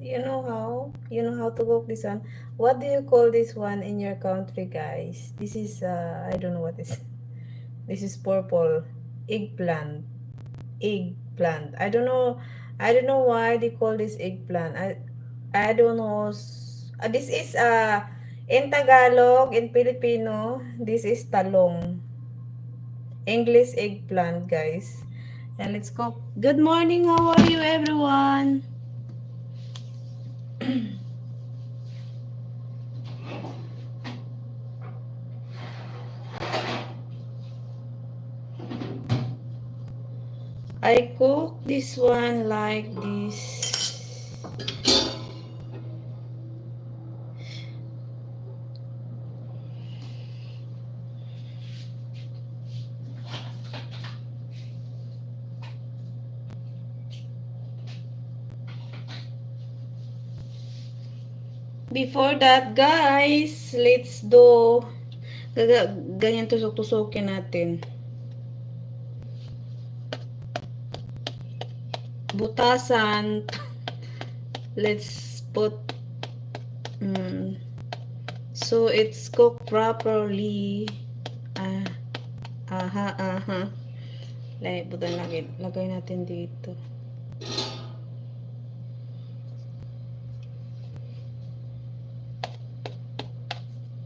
You know how? You know how to cook this one? What do you call this one in your country, guys? This is, I don't know what is. This is purple. Eggplant. Eggplant. I don't know why they call this eggplant. I don't know. This is, in Tagalog, in Filipino, this is talong. English eggplant, guys. And let's cook. Good morning. How are you, everyone? I cook this one like this. Before that, guys, let's do ganyan tusok-tusokin natin. Butasan. Let's put so it's cooked properly. Aha. Lagay natin dito.